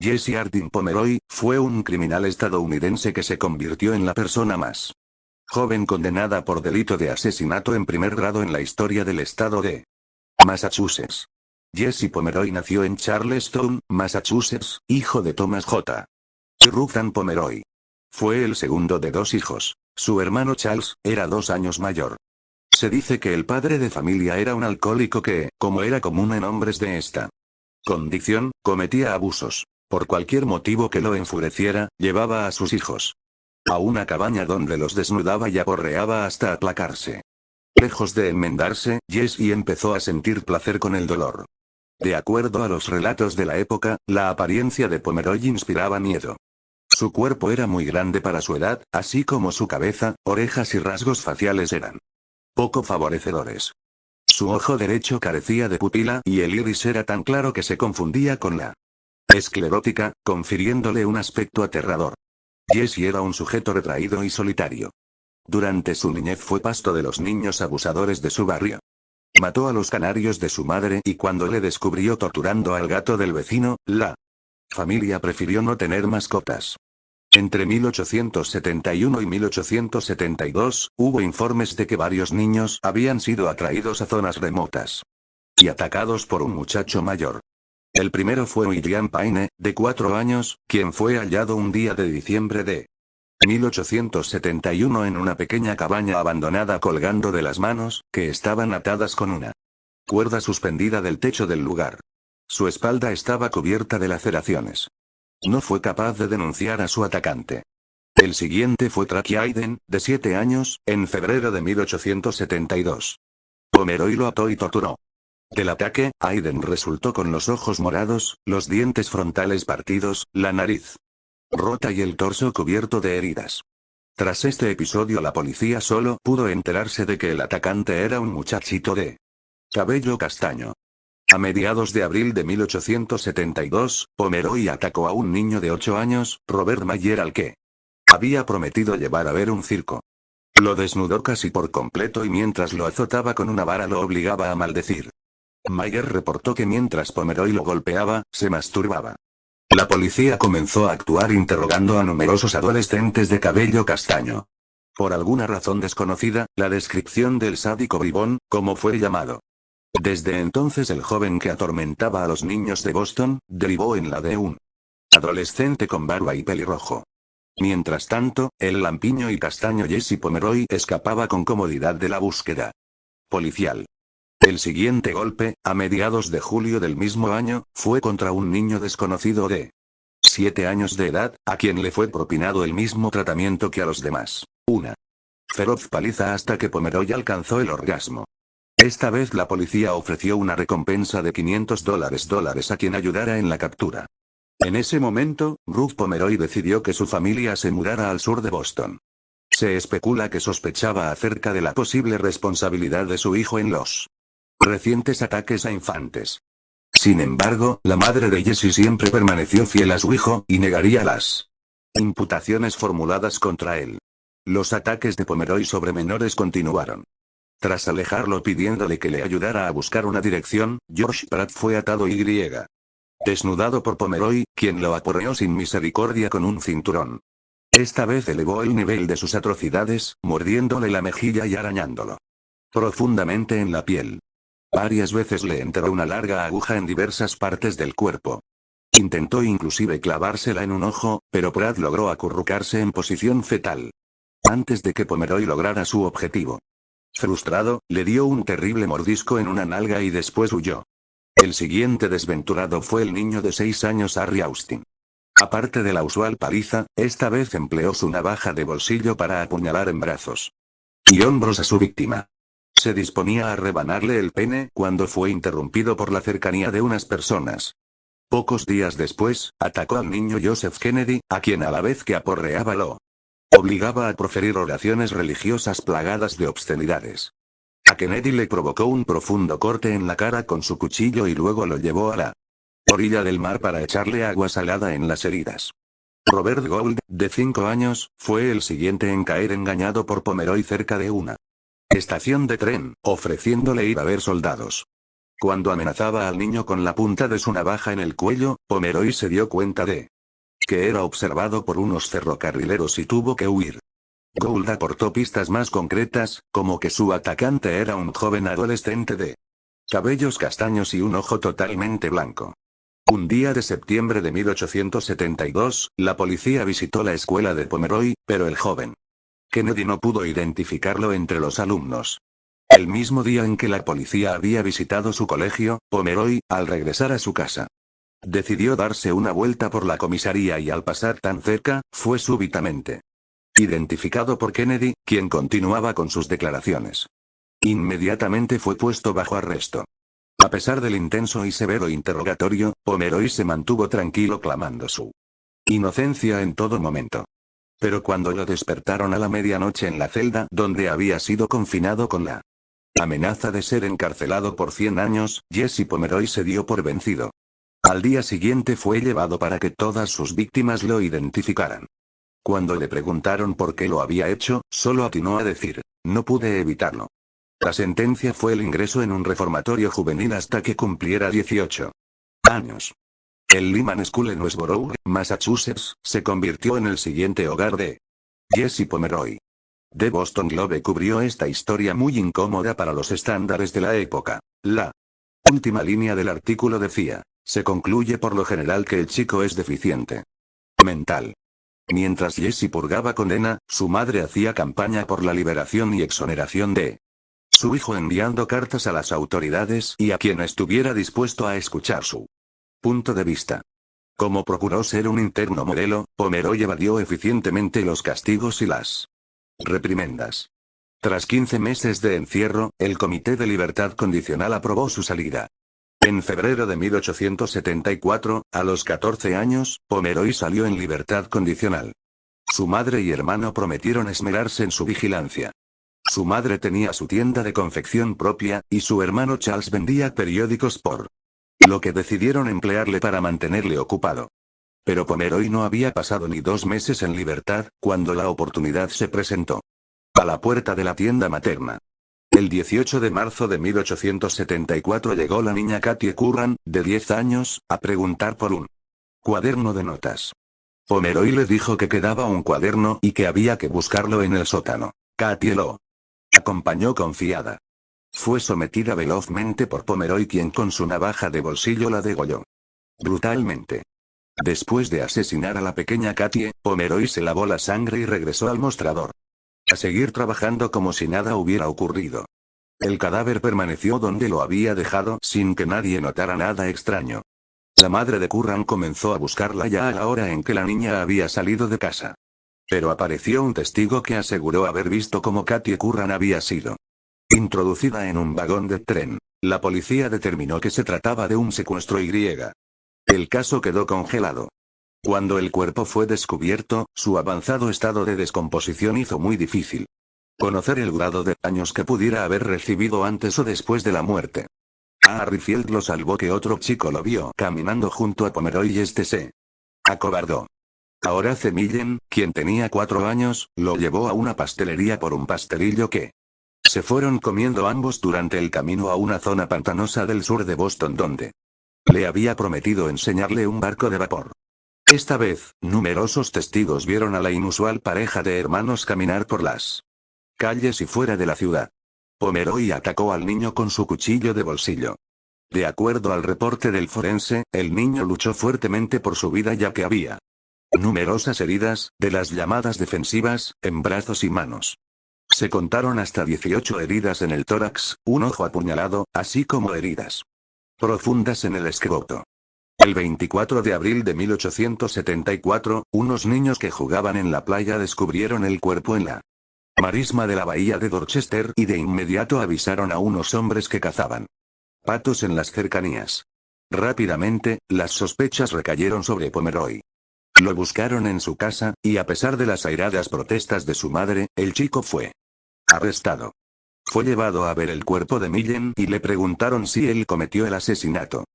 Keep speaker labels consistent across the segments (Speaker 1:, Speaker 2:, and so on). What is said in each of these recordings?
Speaker 1: Jesse Hardin Pomeroy fue un criminal estadounidense que se convirtió en la persona más joven condenada por delito de asesinato en primer grado en la historia del estado de Massachusetts. Jesse Pomeroy nació en Charlestown, Massachusetts, hijo de Thomas J. y Ruth Ann Pomeroy. Fue el segundo de dos hijos. Su hermano Charles era 2 años mayor. Se dice que el padre de familia era un alcohólico que, como era común en hombres de esta condición, cometía abusos. Por cualquier motivo que lo enfureciera, llevaba a sus hijos a una cabaña donde los desnudaba y aporreaba hasta aplacarse. Lejos de enmendarse, Jesse empezó a sentir placer con el dolor. De acuerdo a los relatos de la época, la apariencia de Pomeroy inspiraba miedo. Su cuerpo era muy grande para su edad, así como su cabeza, orejas y rasgos faciales eran poco favorecedores. Su ojo derecho carecía de pupila y el iris era tan claro que se confundía con la esclerótica, confiriéndole un aspecto aterrador. Jesse era un sujeto retraído y solitario. Durante su niñez fue pasto de los niños abusadores de su barrio. Mató a los canarios de su madre y cuando le descubrió torturando al gato del vecino, la familia prefirió no tener mascotas. Entre 1871 y 1872, hubo informes de que varios niños habían sido atraídos a zonas remotas y atacados por un muchacho mayor. El primero fue William Payne, de 4 años, quien fue hallado un día de diciembre de 1871 en una pequeña cabaña abandonada colgando de las manos, que estaban atadas con una cuerda suspendida del techo del lugar. Su espalda estaba cubierta de laceraciones. No fue capaz de denunciar a su atacante. El siguiente fue Tracy Hayden, de 7 años, en febrero de 1872. Pomeroy lo ató y torturó. Del ataque, Hayden resultó con los ojos morados, los dientes frontales partidos, la nariz rota y el torso cubierto de heridas. Tras este episodio la policía solo pudo enterarse de que el atacante era un muchachito de cabello castaño. A mediados de abril de 1872, Pomeroy atacó a un niño de 8 años, Robert Mayer, al que había prometido llevar a ver un circo. Lo desnudó casi por completo y mientras lo azotaba con una vara lo obligaba a maldecir. Mayer reportó que mientras Pomeroy lo golpeaba, se masturbaba. La policía comenzó a actuar interrogando a numerosos adolescentes de cabello castaño. Por alguna razón desconocida, la descripción del sádico bribón, como fue llamado. Desde entonces el joven que atormentaba a los niños de Boston, derivó en la de un adolescente con barba y pelirrojo. Mientras tanto, el lampiño y castaño Jesse Pomeroy escapaba con comodidad de la búsqueda policial. El siguiente golpe, a mediados de julio del mismo año, fue contra un niño desconocido de 7 años de edad, a quien le fue propinado el mismo tratamiento que a los demás. Una feroz paliza hasta que Pomeroy alcanzó el orgasmo. Esta vez la policía ofreció una recompensa de $500 a quien ayudara en la captura. En ese momento, Ruth Pomeroy decidió que su familia se mudara al sur de Boston. Se especula que sospechaba acerca de la posible responsabilidad de su hijo en los recientes ataques a infantes. Sin embargo, la madre de Jesse siempre permaneció fiel a su hijo, y negaría las imputaciones formuladas contra él. Los ataques de Pomeroy sobre menores continuaron. Tras alejarlo pidiéndole que le ayudara a buscar una dirección, George Pratt fue atado y desnudado por Pomeroy, quien lo aporreó sin misericordia con un cinturón. Esta vez elevó el nivel de sus atrocidades, mordiéndole la mejilla y arañándolo profundamente en la piel. Varias veces le enterró una larga aguja en diversas partes del cuerpo. Intentó inclusive clavársela en un ojo, pero Pratt logró acurrucarse en posición fetal antes de que Pomeroy lograra su objetivo. Frustrado, le dio un terrible mordisco en una nalga y después huyó. El siguiente desventurado fue el niño de 6 años Harry Austin. Aparte de la usual paliza, esta vez empleó su navaja de bolsillo para apuñalar en brazos y hombros a su víctima. Se disponía a rebanarle el pene cuando fue interrumpido por la cercanía de unas personas. Pocos días después, atacó al niño Joseph Kennedy, a quien a la vez que aporreaba lo obligaba a proferir oraciones religiosas plagadas de obscenidades. A Kennedy le provocó un profundo corte en la cara con su cuchillo y luego lo llevó a la orilla del mar para echarle agua salada en las heridas. Robert Gould, de 5 años, fue el siguiente en caer engañado por Pomeroy cerca de una estación de tren, ofreciéndole ir a ver soldados. Cuando amenazaba al niño con la punta de su navaja en el cuello, Pomeroy se dio cuenta de que era observado por unos ferrocarrileros y tuvo que huir. Gould aportó pistas más concretas, como que su atacante era un joven adolescente de cabellos castaños y un ojo totalmente blanco. Un día de septiembre de 1872, la policía visitó la escuela de Pomeroy, pero el joven Kennedy no pudo identificarlo entre los alumnos. El mismo día en que la policía había visitado su colegio, Pomeroy, al regresar a su casa, decidió darse una vuelta por la comisaría y al pasar tan cerca, fue súbitamente identificado por Kennedy, quien continuaba con sus declaraciones. Inmediatamente fue puesto bajo arresto. A pesar del intenso y severo interrogatorio, Pomeroy se mantuvo tranquilo clamando su inocencia en todo momento. Pero cuando lo despertaron a la medianoche en la celda donde había sido confinado con la amenaza de ser encarcelado por 100 años, Jesse Pomeroy se dio por vencido. Al día siguiente fue llevado para que todas sus víctimas lo identificaran. Cuando le preguntaron por qué lo había hecho, solo atinó a decir, no pude evitarlo. La sentencia fue el ingreso en un reformatorio juvenil hasta que cumpliera 18 años. El Lyman School en Westborough, Massachusetts, se convirtió en el siguiente hogar de Jesse Pomeroy. The Boston Globe cubrió esta historia muy incómoda para los estándares de la época. La última línea del artículo decía, se concluye por lo general que el chico es deficiente mental. Mientras Jesse purgaba condena, su madre hacía campaña por la liberación y exoneración de su hijo enviando cartas a las autoridades y a quien estuviera dispuesto a escuchar su punto de vista. Como procuró ser un interno modelo, Pomeroy evadió eficientemente los castigos y las reprimendas. Tras 15 meses de encierro, el Comité de Libertad Condicional aprobó su salida. En febrero de 1874, a los 14 años, Pomeroy salió en libertad condicional. Su madre y hermano prometieron esmerarse en su vigilancia. Su madre tenía su tienda de confección propia, y su hermano Charles vendía periódicos por lo que decidieron emplearle para mantenerle ocupado. Pero Pomeroy no había pasado ni 2 meses en libertad, cuando la oportunidad se presentó. A la puerta de la tienda materna. El 18 de marzo de 1874 llegó la niña Katie Curran, de 10 años, a preguntar por un cuaderno de notas. Pomeroy le dijo que quedaba un cuaderno y que había que buscarlo en el sótano. Katie lo acompañó confiada. Fue sometida velozmente por Pomeroy, quien con su navaja de bolsillo la degolló brutalmente. Después de asesinar a la pequeña Katie, Pomeroy se lavó la sangre y regresó al mostrador. A seguir trabajando como si nada hubiera ocurrido. El cadáver permaneció donde lo había dejado sin que nadie notara nada extraño. La madre de Curran comenzó a buscarla ya a la hora en que la niña había salido de casa. Pero apareció un testigo que aseguró haber visto cómo Katie Curran había sido introducida en un vagón de tren. La policía determinó que se trataba de un secuestro y. El caso quedó congelado. Cuando el cuerpo fue descubierto, su avanzado estado de descomposición hizo muy difícil conocer el grado de daños que pudiera haber recibido antes o después de la muerte. A Harryfield lo salvó que otro chico lo vio caminando junto a Pomeroy y este se acobardó. A Horace Millen, quien tenía 4 años, lo llevó a una pastelería por un pastelillo que se fueron comiendo ambos durante el camino a una zona pantanosa del sur de Boston donde le había prometido enseñarle un barco de vapor. Esta vez, numerosos testigos vieron a la inusual pareja de hermanos caminar por las calles y fuera de la ciudad. Pomeroy atacó al niño con su cuchillo de bolsillo. De acuerdo al reporte del forense, el niño luchó fuertemente por su vida ya que había numerosas heridas, de las llamadas defensivas, en brazos y manos. Se contaron hasta 18 heridas en el tórax, un ojo apuñalado, así como heridas profundas en el escroto. El 24 de abril de 1874, unos niños que jugaban en la playa descubrieron el cuerpo en la marisma de la bahía de Dorchester y de inmediato avisaron a unos hombres que cazaban patos en las cercanías. Rápidamente, las sospechas recayeron sobre Pomeroy. Lo buscaron en su casa, y a pesar de las airadas protestas de su madre, el chico fue arrestado. Fue llevado a ver el cuerpo de Millen y le preguntaron si él cometió el asesinato.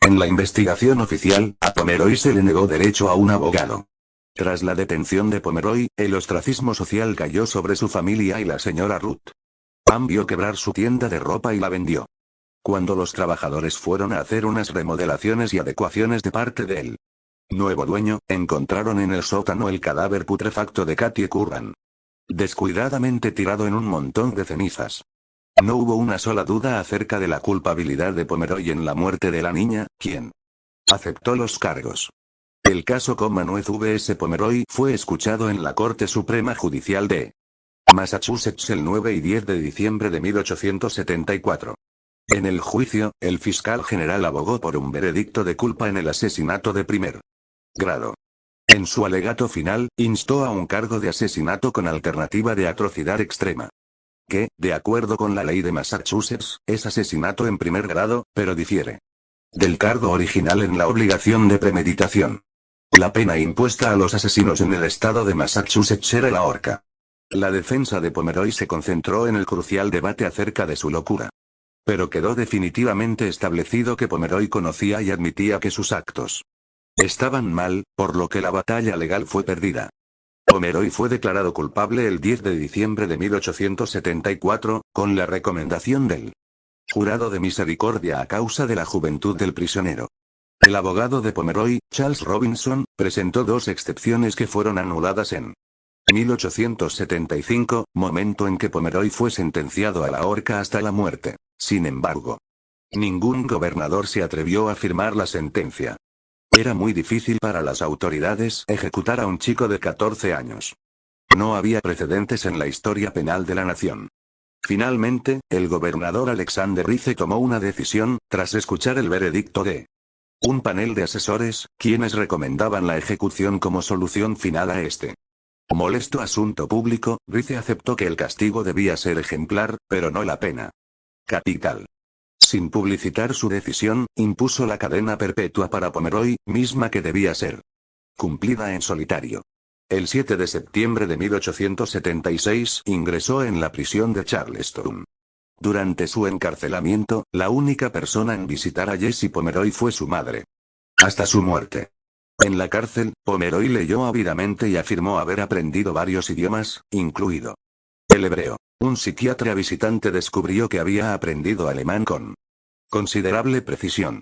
Speaker 1: En la investigación oficial, a Pomeroy se le negó derecho a un abogado. Tras la detención de Pomeroy, el ostracismo social cayó sobre su familia y la señora Ruth Pam vio quebrar su tienda de ropa y la vendió. cuando los trabajadores fueron a hacer unas remodelaciones y adecuaciones de parte del nuevo dueño, encontraron en el sótano el cadáver putrefacto de Katie Curran, descuidadamente tirado en un montón de cenizas. No hubo una sola duda acerca de la culpabilidad de Pomeroy en la muerte de la niña, quien aceptó los cargos. El caso Commonwealth vs Pomeroy fue escuchado en la Corte Suprema Judicial de Massachusetts el 9 y 10 de diciembre de 1874. En el juicio, el fiscal general abogó por un veredicto de culpa en el asesinato de primer grado. En su alegato final, instó a un cargo de asesinato con alternativa de atrocidad extrema, que, de acuerdo con la ley de Massachusetts, es asesinato en primer grado, pero difiere del cargo original en la obligación de premeditación. La pena impuesta a los asesinos en el estado de Massachusetts era la horca. La defensa de Pomeroy se concentró en el crucial debate acerca de su locura. Pero quedó definitivamente establecido que Pomeroy conocía y admitía que sus actos estaban mal, por lo que la batalla legal fue perdida. Pomeroy fue declarado culpable el 10 de diciembre de 1874, con la recomendación del jurado de misericordia a causa de la juventud del prisionero. El abogado de Pomeroy, Charles Robinson, presentó dos excepciones que fueron anuladas en 1875, momento en que Pomeroy fue sentenciado a la horca hasta la muerte. Sin embargo, ningún gobernador se atrevió a firmar la sentencia. Era muy difícil para las autoridades ejecutar a un chico de 14 años. No había precedentes en la historia penal de la nación. Finalmente, el gobernador Alexander Rice tomó una decisión, tras escuchar el veredicto de un panel de asesores, quienes recomendaban la ejecución como solución final a este molesto asunto público. Rice aceptó que el castigo debía ser ejemplar, pero no la pena capital. Sin publicitar su decisión, impuso la cadena perpetua para Pomeroy, misma que debía ser cumplida en solitario. El 7 de septiembre de 1876 ingresó en la prisión de Charlestown. Durante su encarcelamiento, la única persona en visitar a Jessie Pomeroy fue su madre. Hasta su muerte. En la cárcel, Pomeroy leyó ávidamente y afirmó haber aprendido varios idiomas, incluido el hebreo. Un psiquiatra visitante descubrió que había aprendido alemán con considerable precisión.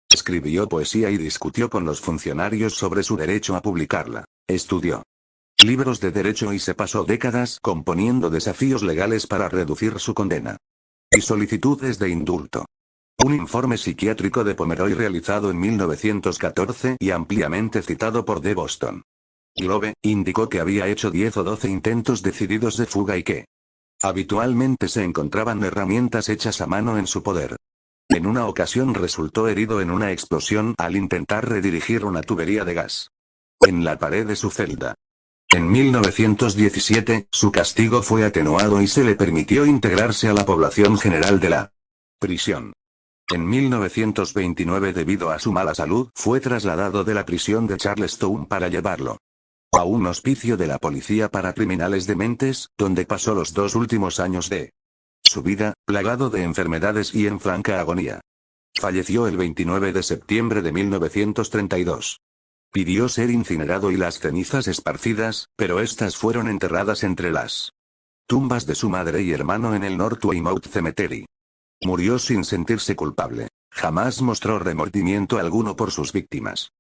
Speaker 1: Escribió poesía y discutió con los funcionarios sobre su derecho a publicarla. Estudió libros de derecho y se pasó décadas componiendo desafíos legales para reducir su condena y solicitudes de indulto. Un informe psiquiátrico de Pomeroy realizado en 1914 y ampliamente citado por The Boston Globe, indicó que había hecho 10 o 12 intentos decididos de fuga y que habitualmente se encontraban herramientas hechas a mano en su poder. En una ocasión resultó herido en una explosión al intentar redirigir una tubería de gas en la pared de su celda. En 1917, su castigo fue atenuado y se le permitió integrarse a la población general de la prisión. En 1929, debido a su mala salud, fue trasladado de la prisión de Charlestown para llevarlo a un hospicio de la policía para criminales dementes, donde pasó los 2 últimos años de su vida, plagado de enfermedades y en franca agonía. Falleció el 29 de septiembre de 1932. Pidió ser incinerado y las cenizas esparcidas, pero estas fueron enterradas entre las tumbas de su madre y hermano en el North Weymouth Cemetery. Murió sin sentirse culpable. Jamás mostró remordimiento alguno por sus víctimas.